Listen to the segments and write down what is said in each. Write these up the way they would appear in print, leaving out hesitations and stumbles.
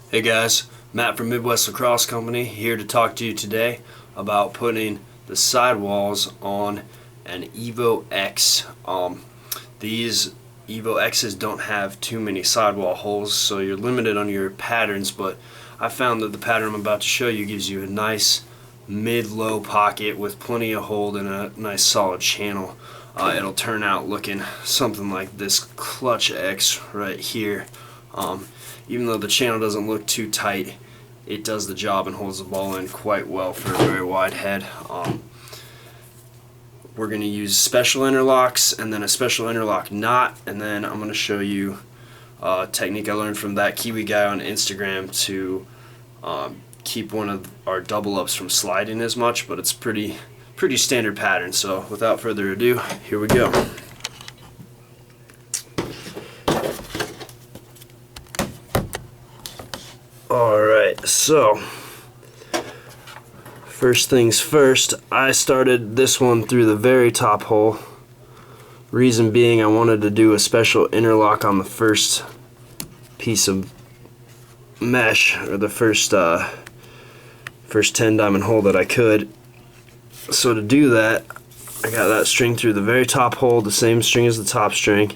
Hey guys, Matt from Midwest Lacrosse Company here to talk to you today about putting the sidewalls on an Evo X. These Evo X's don't have too many sidewall holes, so you're limited on your patterns, but I found that the pattern I'm about to show you gives you a nice mid-low pocket with plenty of hold and a nice solid channel. It'll turn out looking something like this clutch X right here. Even though the channel doesn't look too tight, it does the job and holds the ball in quite well for a very wide head. We're going to use special interlocks and then a special interlock knot, and then I'm going to show you a technique I learned from that Kiwi guy on Instagram to keep one of our double ups from sliding as much, but it's pretty standard pattern. So without further ado, here we go. Alright, so first things first, I started this one through the very top hole. Reason being, I wanted to do a special interlock on the first piece of mesh, or the first 10 diamond hole that I could. So to do that, I got that string through the very top hole, the same string as the top string,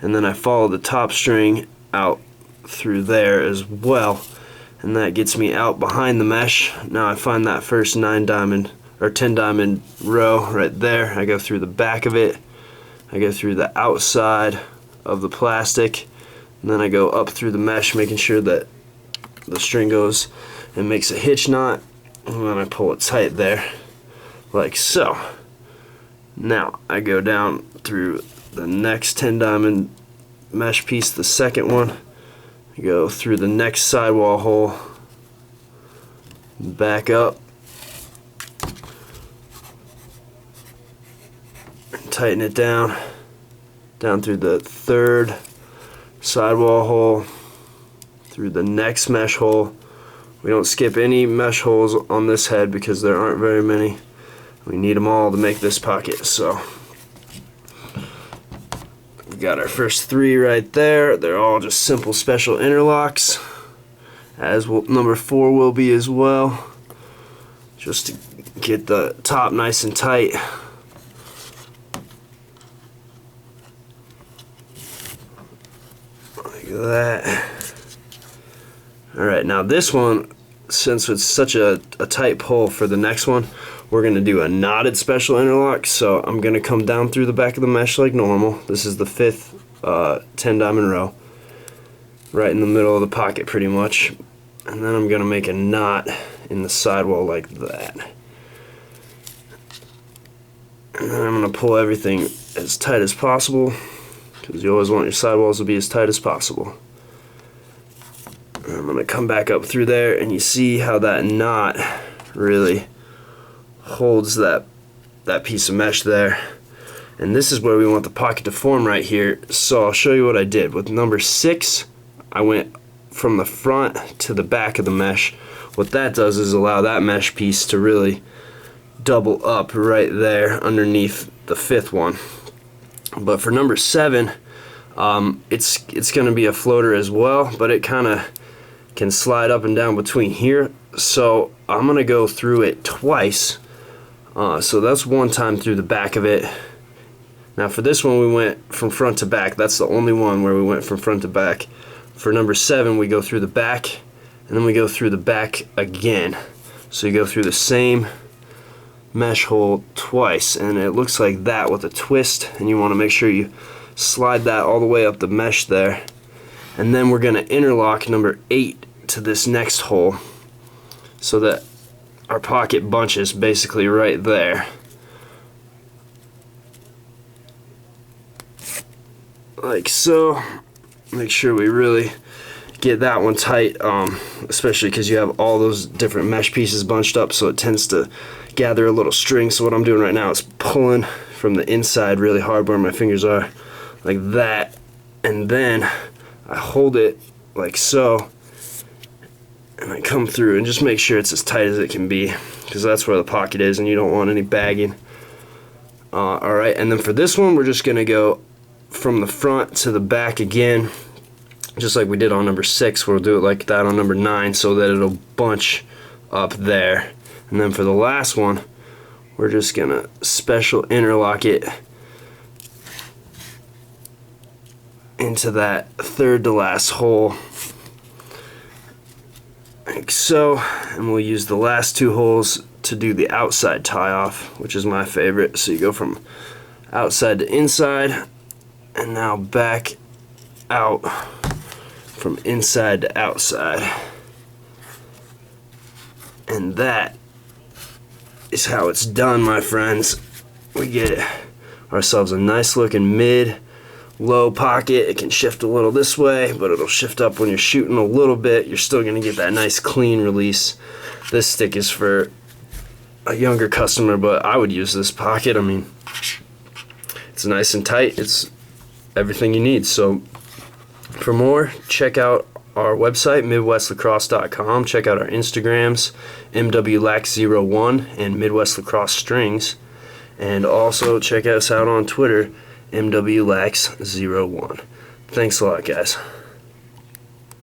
and then I followed the top string out through there as well, and that gets me out behind the mesh. Now I find that first 9 diamond or 10 diamond row right there. I go through the back of it, I go through the outside of the plastic, and then I go up through the mesh, making sure that the string goes and makes a hitch knot, and then I pull it tight there like so. Now I go down through the next 10 diamond mesh piece, the second one. I go through the next sidewall hole, back up, and tighten it down through the third sidewall hole, through the next mesh hole. We don't skip any mesh holes on this head because there aren't very many. We need them all to make this pocket. So we got our first 3 right there. They're all just simple special interlocks, as number 4 will be as well, just to get the top nice and tight. Like that. Alright, now this one, since it's such a tight pull for the next one, we're going to do a knotted special interlock. So I'm going to come down through the back of the mesh like normal. This is the 5th 10 diamond row, right in the middle of the pocket pretty much. And then I'm going to make a knot in the sidewall like that. And then I'm going to pull everything as tight as possible, because you always want your sidewalls to be as tight as possible. I'm going to come back up through there, and you see how that knot really holds that piece of mesh there. And this is where we want the pocket to form right here. So I'll show you what I did. With number 6, I went from the front to the back of the mesh. What that does is allow that mesh piece to really double up right there underneath the 5th one. But for number 7, it's going to be a floater as well, but it kind of can slide up and down between here. So I'm going to go through it twice. So that's one time through the back of it. Now for this one we went from front to back. That's the only one where we went from front to back. For number 7 we go through the back, and then we go through the back again. So you go through the same mesh hole twice, and it looks like that with a twist, and you want to make sure you slide that all the way up the mesh there. And then we're going to interlock number 8 to this next hole, so that our pocket bunches basically right there. Like so. Make sure we really get that one tight, especially because you have all those different mesh pieces bunched up, so it tends to gather a little string. So what I'm doing right now is pulling from the inside really hard where my fingers are, like that, and then I hold it like so, and I come through and just make sure it's as tight as it can be, because that's where the pocket is and you don't want any bagging. Alright, and then for this one we're just going to go from the front to the back again, just like we did on number 6. We'll do it like that on number 9 so that it'll bunch up there. And then for the last one, we're just gonna special interlock it into that third to last hole, like so. And we'll use the last 2 holes to do the outside tie off, which is my favorite. So you go from outside to inside, and now back out from inside to outside. And that is how it's done, my friends. We get ourselves a nice looking mid-low pocket. It can shift a little this way, but it'll shift up when you're shooting a little bit. You're still gonna get that nice clean release. This stick is for a younger customer, but I would use this pocket. I mean, it's nice and tight. It's everything you need. So for more, check out our website, MidwestLacrosse.com. Check out our Instagrams, MWLax01 and Midwest Lacrosse Strings. And also check us out on Twitter, MWLax01. Thanks a lot, guys.